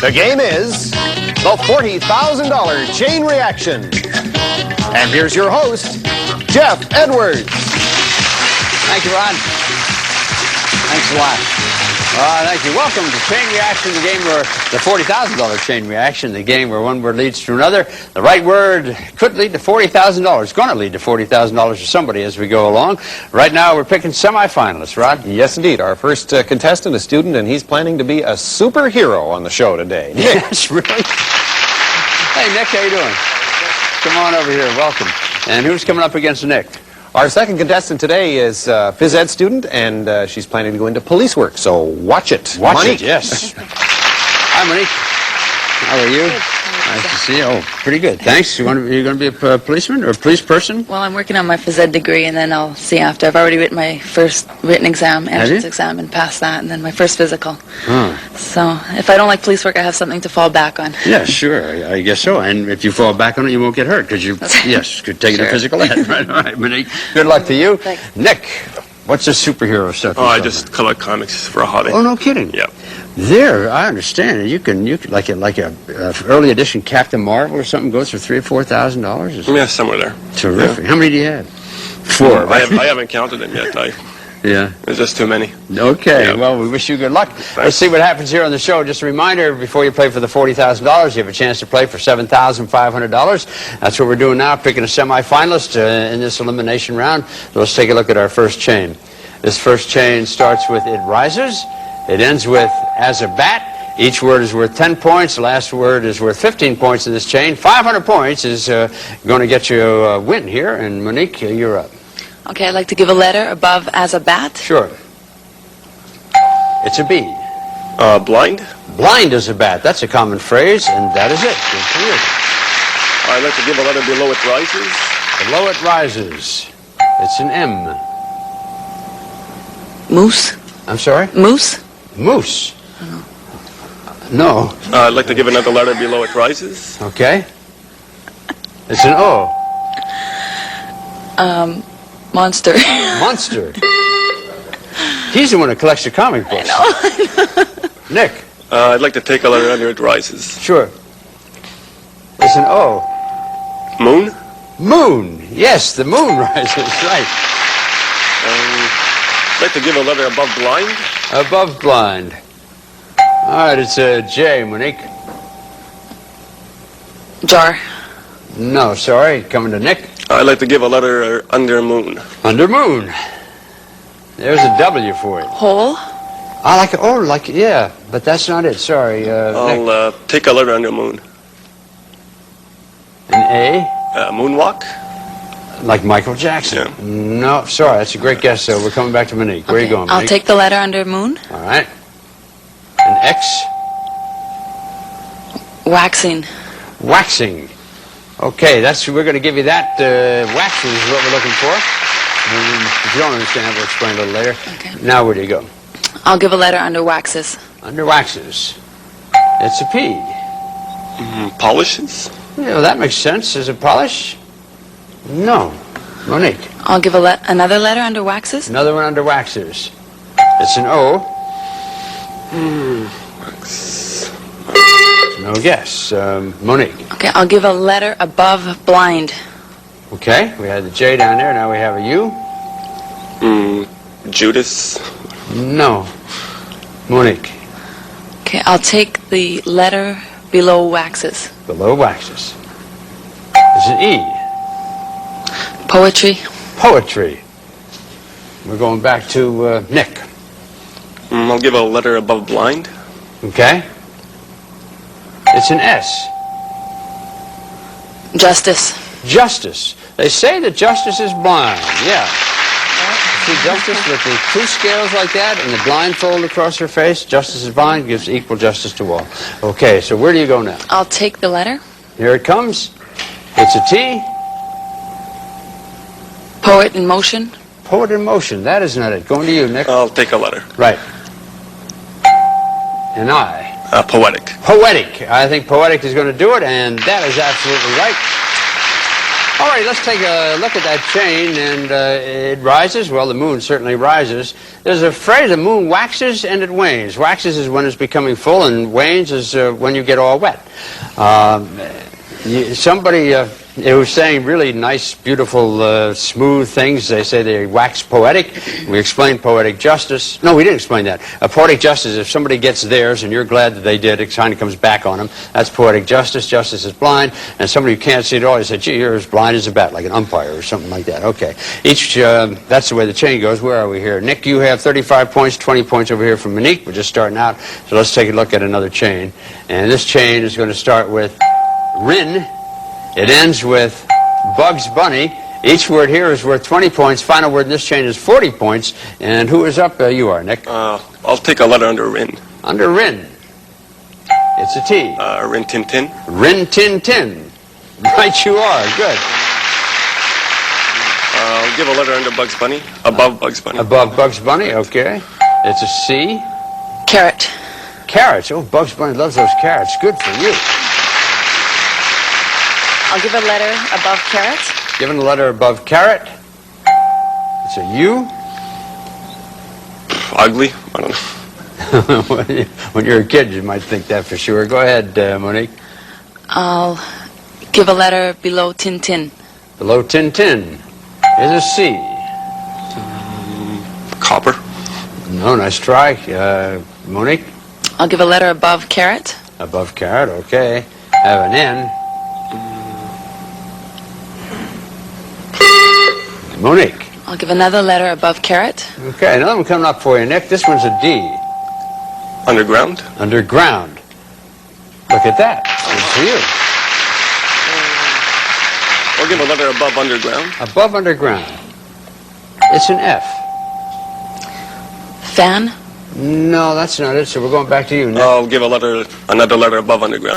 The game is the $40,000 chain reaction. And here's your host, Jeff Edwards. Thank you, Ron. Thanks a lot. Thank you. Welcome to Chain Reaction, the game where the $40,000 chain reaction, the game where one word leads to another. The right word could lead to $40,000. It's going to lead to $40,000 for somebody as we go along. Right now, we're picking semifinalists, Rod. Yes, indeed. Our first contestant, a student, and he's planning to be a superhero on the show today. Yes, really? Hey, Nick, how you doing? Come on over here. Welcome. And who's coming up against Nick? Our second contestant today is a phys ed student, and she's planning to go into police work, so watch it. Watch it, yes. Hi, Monique. How are you? Nice to see you. Oh, pretty good. Thanks. You're going to be a policeman or a police person? Well, I'm working on my phys ed degree, and then I'll see after. I've already written my first written exam, entrance exam, and passed that, and then my first physical. Oh. So if I don't like police work, I have something to fall back on. Yeah, sure. I guess so. And if you fall back on it, you won't get hurt because you, yes, could take a physical ed. Right, all right, Monique. Good luck to you. Thanks. Nick, what's the superhero stuff? Oh, I just collect comics for a hobby. Oh, no kidding. Yep. There, I understand. You can like a early edition Captain Marvel or something goes for $3,000 or $4,000. Yeah, somewhere there. Terrific. Yeah. How many do you have? 4. I haven't counted them yet. Yeah. There's just too many. Okay. Yep. Well, we wish you good luck. Thanks. Let's see what happens here on the show. Just a reminder, before you play for the $40,000, you have a chance to play for $7,500. That's what we're doing now, picking a semifinalist in this elimination round. So let's take a look at our first chain. This first chain starts with "it rises." It ends with "as a bat." Each word is worth 10 points. The last word is worth 15 points in this chain. 500 points is going to get you a win here. And Monique, you're up. Okay, I'd like to give a letter above as a bat. Sure. It's a B. Blind. Blind as a bat. That's a common phrase, and that is it. Good for you. I'd like to give a letter below it rises. Below it rises. It's an M. Moose. I'm sorry? Moose. Moose. No. I'd like to give another letter below it rises. Okay. It's an O. Monster. Monster. He's the one that collects the comic books. I know. Nick. I'd like to take a letter under it rises. Sure. It's an O. Moon. Moon. Yes, the moon rises. Right. I'd like to give a letter above blind. Above blind. All right, it's a J, Monique. Jar. No, sorry. Coming to Nick. I'd like to give a letter under moon. Under moon. There's a W for it. Hole. I like it. Oh, like, yeah, but that's not it. Sorry, Nick. I'll take a letter under moon. An A. Moonwalk. Like Michael Jackson. Yeah. No, sorry, that's a great guess, so we're coming back to Monique. Where are you going, Monique? I'll take the letter under moon. All right. An X. Waxing. Waxing. Okay, we're going to give you that. Waxing is what we're looking for. If you don't understand, we'll explain a little later. Okay. Now, where do you go? I'll give a letter under waxes. Under waxes. It's a P. Polishes. Yeah, well, that makes sense. Is it polish? No. Monique. I'll give another letter under waxes. Another one under waxes. It's an O. No guess. Monique. Okay, I'll give a letter above blind. Okay, we had the J down there. Now we have a U. Judas. No. Monique. Okay, I'll take the letter below waxes. Below waxes. It's an E. Poetry. Poetry. We're going back to Nick. I'll give a letter above blind. Okay. It's an S. Justice. Justice. They say that justice is blind. Yeah. See justice with the two scales like that and the blindfold across her face. Justice is blind, gives equal justice to all. Okay, so where do you go now? I'll take the letter. Here it comes. It's a T. Poet in motion. Poet in motion. That is not it. Going to you, Nick. I'll take a letter. Right. And I. Poetic. Poetic. I think poetic is going to do it, and that is absolutely right. All right, let's take a look at that chain, and it rises. Well, the moon certainly rises. There's a phrase, the moon waxes and it wanes. Waxes is when it's becoming full, and wanes is when you get all wet. Somebody it was saying really nice, beautiful, smooth things. They say they wax poetic. We explained poetic justice. No, we didn't explain that. Poetic justice is if somebody gets theirs and you're glad that they did, it kind of comes back on them. That's poetic justice. Justice is blind. And somebody who can't see it all, you say, gee, you're as blind as a bat, like an umpire or something like that. Okay. That's the way the chain goes. Where are we here? Nick, you have 35 points, 20 points over here from Monique. We're just starting out. So let's take a look at another chain. And this chain is going to start with Rin. It ends with Bugs Bunny. Each word here is worth 20 points. Final word in this chain is 40 points. And who is up? You are, Nick. I'll take a letter under Rin. Under Rin. It's a T. Rin Tin Tin. Rin Tin Tin. Right you are. Good. I'll give a letter under Bugs Bunny. Above Bugs Bunny. Above Bugs Bunny, okay. It's a C. Carrot. Carrots. Oh, Bugs Bunny loves those carrots. Good for you. I'll give a letter above carrot. Given a letter above carrot. It's a U. Ugly. I don't know. When you're a kid, you might think that for sure. Go ahead, Monique. I'll give a letter below Tin Tin. Below Tin Tin is a C. Copper. No, nice try. Monique? I'll give a letter above carrot. Above carrot, okay. Have an N. Monique. I'll give another letter above carrot. Okay, another one coming up for you, Nick. This one's a D. Underground. Underground. Look at that. Good for you. I'll give a letter above underground. Above underground. It's an F. Fan. No, that's not it. So we're going back to you, Nick. I'll give another letter above underground.